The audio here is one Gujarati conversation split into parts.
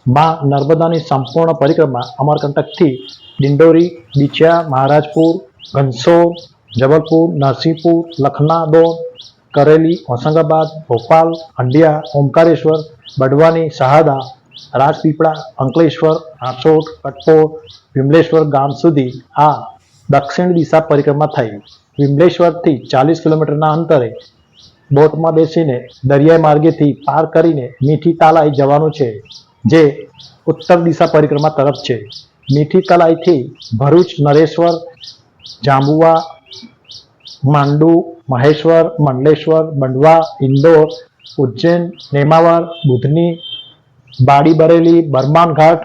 માં નર્મદાની સંપૂર્ણ પરિક્રમા અમરકંટકથી ડિંડોરી, બીછિયા, મહારાજપુર, ઘનસોર, જબલપુર, નરસિંહપુર, લખનાદોન, करेली, होशंगाबाद, भोपाल, हंडिया, ओमकारेश्वर, बड़वानी, शहादा, राजपीपळा, अंकलेश्वर, हासोट, कटपोर, विमलेश्वर गाम सुधी आ दक्षिण दिशा परिक्रमा थई। विमलेश्वरથી 40 કિલોમીટરના અંતરે બોટમાં બેસીને દરિયાઈ માર્ગેથી પાર કરીને મીઠી તાલાઈ જવાનું છે, જે ઉત્તર દિશા પરિક્રમા તરફ છે। મીઠી તલાઈથી ભરૂચ, નરેશ્વર, જાંબુઆ, मांडू, महेश्वर, मंडलेश्वर, मंडवा, इंदौर, उज्जैन, नेमावर, बुधनी, बाड़ी बरेली, बरमान घाट,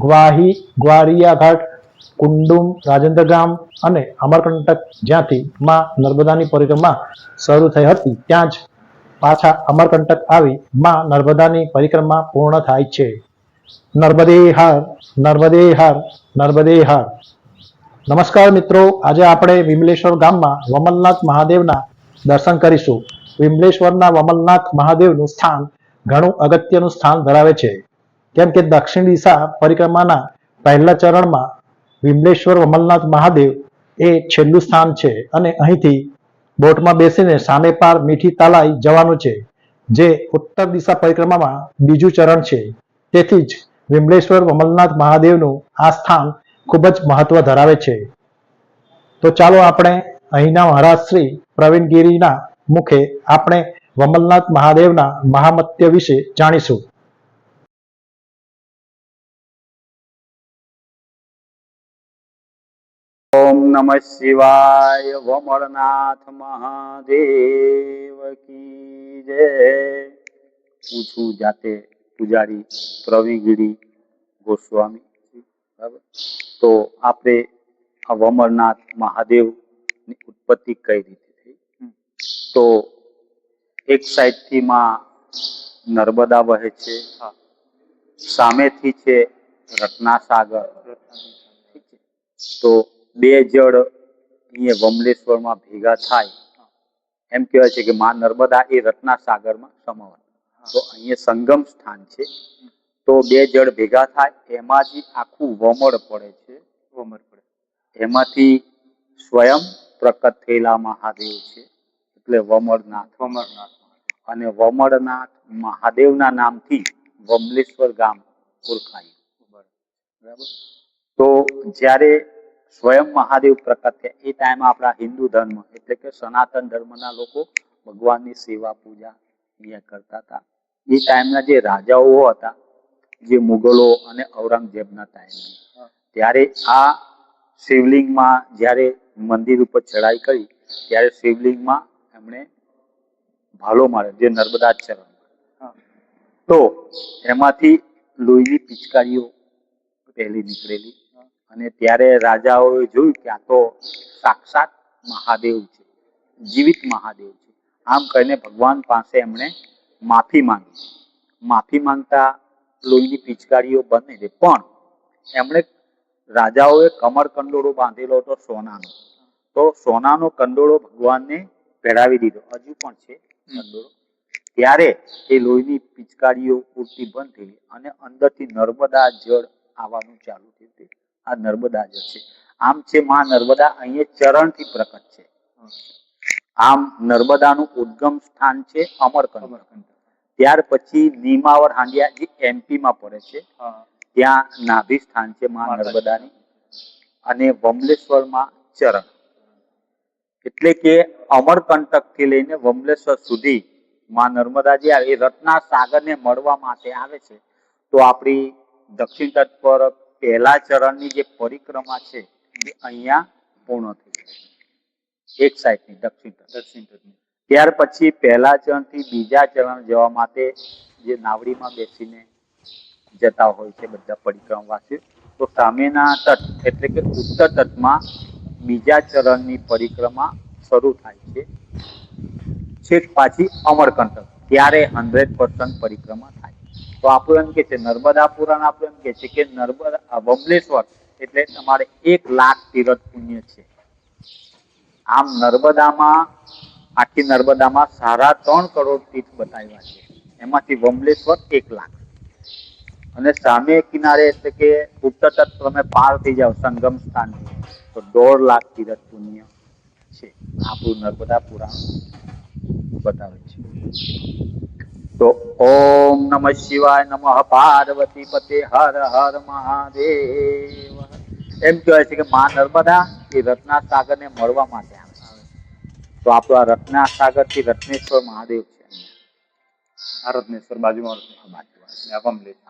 ग्वाही, ग्वारिया घाट, कुंडुम, राजेंद्र गाम અને અમરકંટક જ્યાંથી માં નર્મદાની પરિક્રમા શરૂ થઈ હતી ત્યાં જ પાછા અમરકંટક આવી માં નર્મદાની પરિક્રમા પૂર્ણ થાય છે। નર્મદે હર, નર્મદે હર, નર્મદે હર। નમસ્કાર મિત્રો, આજે આપણે વિમલેશ્વર ગામમાં વમલનાથ મહાદેવના દર્શન કરીશું। વિમલેશ્વરના વમલનાથ મહાદેવનું સ્થાન ઘણું અગત્યનું સ્થાન ધરાવે છે, કેમ કે દક્ષિણ દિશા પરિક્રમાના પહેલા ચરણમાં વિમલેશ્વર વમલનાથ મહાદેવ એ છેલ્લું સ્થાન છે અને અહીંથી બોટમાં બેસીને સામે પાર મીઠી તાલાઈ જવાનું છે, જે ઉત્તર દિશા પરિક્રમામાં બીજું ચરણ છે। તેથી જ વિમલેશ્વર વમલનાથ મહાદેવનું આ સ્થાન ખૂબ જ મહત્વ ધરાવે છે। તો ચાલો આપણે અહીંના મહારાજ શ્રી પ્રવીણ ગીરીના મુખે આપણે વમલનાથ મહાદેવના મહામત્ય વિશે જાણીશું। ओम नमः शिवाय। वमरनाथ महादेव की जय। पूछू जाते पुजारी प्रवीगिरी गोस्वामी। बराबर। तो आपने वमरनाथ महादेव ની ઉત્પત્તિ કઈ રીતે થઈ? તો એક સાઈડ થી માં નર્મદા વહે છે, સામેથી છે રત્નાસાગર। તો બે જળ અહીંયા વમલેશ્વરમાં ભેગા થાય એમ કહેવાય છે કે માં નર્મદા એ રત્નાસાગરમાં સમાવન, તો અહીંયા સંગમ સ્થાન છે। તો બે જળ ભેગા થાય એમાંથી આખું વમળ પડે છે, એમાંથી સ્વયં પ્રકટ થયેલા મહાદેવ છે, એટલે વમળનાથ। અને વમળનાથ મહાદેવના નામથી વમલેશ્વર ગામ ઓળખાયું। બરાબર। તો જ્યારે સ્વયં મહાદેવ પ્રકટ થયા એ ટાઈમ આપણા હિન્દુ ધર્મ એટલે કે સનાતન ધર્મના લોકો ભગવાનની સેવા પૂજા અહીંયા કરતા હતા। એ ટાઈમના જે રાજાઓ હતા, જે મુગલો અને ઔરંગઝેબના ટાઈમ, ત્યારે આ શિવલિંગમાં જ્યારે મંદિર ઉપર ચડાઈ કરી ત્યારે શિવલિંગમાં એમણે ભાલો માર્યો, જે નર્મદા ચરણ। તો એમાંથી લોહીની પિચકારીઓ પહેલી નીકળેલી અને ત્યારે રાજાઓએ જોયું કે આ તો સાક્ષાત મહાદેવ છે, જીવિત મહાદેવ છે। આમ કહીને ભગવાન પાસે એમણે માફી માંગી। માફી માંગતા લોહીની પિચકારીઓ બંધ નહીં થઈ, પણ એમણે રાજાઓએ કમર કંડોળો બાંધેલો હતો સોનાનો, તો સોનાનો કંડોળો ભગવાનને પહેરાવી દીધો, હજુ પણ છે કંડોળો। ત્યારે એ લોહીની પિચકારીઓ પૂરતી બંધ થઈ અને અંદરથી નર્મદા જળ આવવાનું ચાલુ થયું। આ નર્મદા જળ છે। આમ છે માં નર્મદા અહીંયા ચરણથી પ્રકટ છે। આમ નર્મદાનું ઉદ્ગમ સ્થાન છે અમરકંટક। ત્યાર પછી નીમાવર હાંડિયા જે એમપીમાં પડે છે, ત્યાં નાભી સ્થાન છે માં નર્મદાની, અને વમલેશ્વરમાં ચરણ। એટલે કે અમરકંટકથી લઈને વમલેશ્વર સુધી માં નર્મદા જે આવે એ રત્નાસાગરને મળવા માટે આવે છે। તો આપણી દક્ષિણ તટ પર પહેલા ચરણની જે પરિક્રમા છે એ અહીંયા પૂર્ણ થઈ જાય, એક સાઈડની દક્ષિણ તટની। ત્યાર પછી પહેલા ચરણથી બીજા ચરણ જવા માટે જે નાવડીમાં બેસીને જતા હોય છે બધા પરિક્રમાવાસીઓ, તો સામેના તટ એટલે કે ઉત્તર તટમાં બીજા ચરણની પરિક્રમા શરૂ થાય છે, છેક પાછી અમરકંટક, ત્યારે 100% પરિક્રમા થાય। તો આપણું એમ કે છે નર્મદા પુરાણ આપણું એમ કે છે કે નર્મદા વમલેશ્વર એટલે તમારે 1 લાખ તીર્થ પુણ્ય છે। આમ નર્મદામાં આખી નર્મદામાં 3.5 કરોડ તીર્થ બતાવ્યા છે, એમાંથી વમલેશ્વર 1 લાખ। અને સામે કિનારે એટલે કે ઉત્તર તટ તમે પાર થઈ જાઓ સંગમ સ્થાન તો 1.5 લાખ તીરથ પુણ્ય છે. આપણું નર્મદા પુરાણ બતાવે છે. તો ઓમ નમઃ શિવાય નમઃ પાર્વતી પતે હર હર મહાદેવ. એમ કહેવાય છે કે મા નર્મદા એ રત્ના સાગર ને મળવા માટે આવે છે. તો આપણું આ રત્ના સાગર થી રત્નેશ્વર મહાદેવ છે. આ રત્નેશ્વર બાજુમાં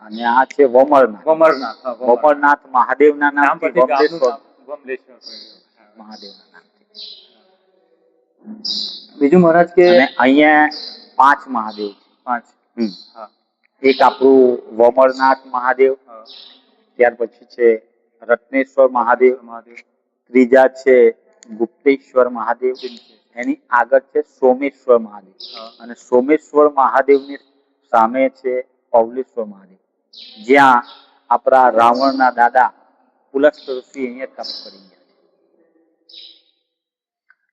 અને આ છે વમરનાથ. વમરનાથ. વમરનાથ મહાદેવના નામ નામથી પરથી ગામનું વમલેશ્વર નામ વમલેશ્વર પડ્યું. મહાદેવના નામથી. બીજું મહારાજ કે અને અહીંયા 5 મહાદેવ છે. 5. હા. એક આપણું વમરનાથ મહાદેવ, હા. ત્યાર પછી છે રત્નેશ્વર મહાદેવ, મહાદેવ. ત્રીજા છે ગુપ્તેશ્વર મહાદેવ, એની આગળ છે સોમેશ્વર મહાદેવ, હા. અને સોમેશ્વર મહાદેવની સામે છે પૌલેશ્વર મહાદેવ, જ્યાં આપણા રાવણના દાદા પુલસ્ત ઋષિ અહીંયા તપ કરી ગયા છે.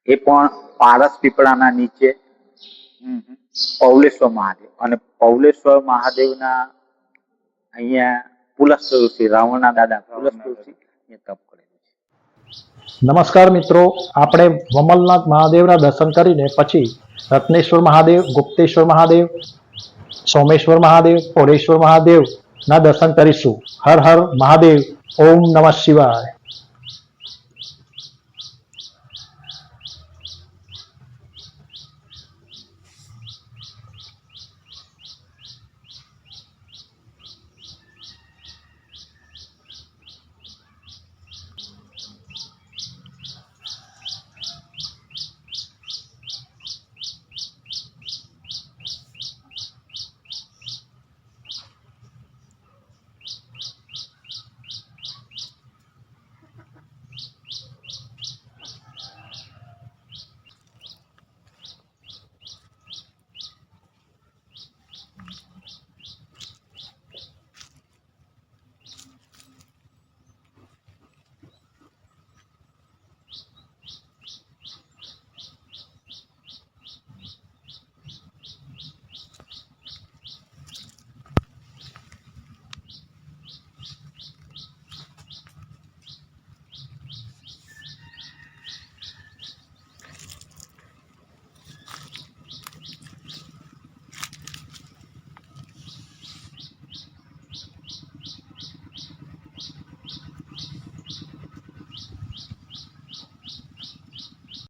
એ પણ પારસ પીપળાના નીચે પૌલેશ્વર મહાદેવ, અને પૌલેશ્વર મહાદેવના અહીંયા પુલસ્ત ઋષિ રાવણના દાદા પુલસ્ત ઋષિ અહીંયા તપ કરેલું છે. નમસ્કાર મિત્રો, આપણે વમલનાથ મહાદેવના દર્શન કરીને પછી રત્નેશ્વર મહાદેવ, ગુપ્તેશ્વર મહાદેવ, સોમેશ્વર મહાદેવ, પૌલેશ્વર મહાદેવના દર્શન કરીશું. હર હર મહાદેવ. ઓમ નમઃ શિવાય.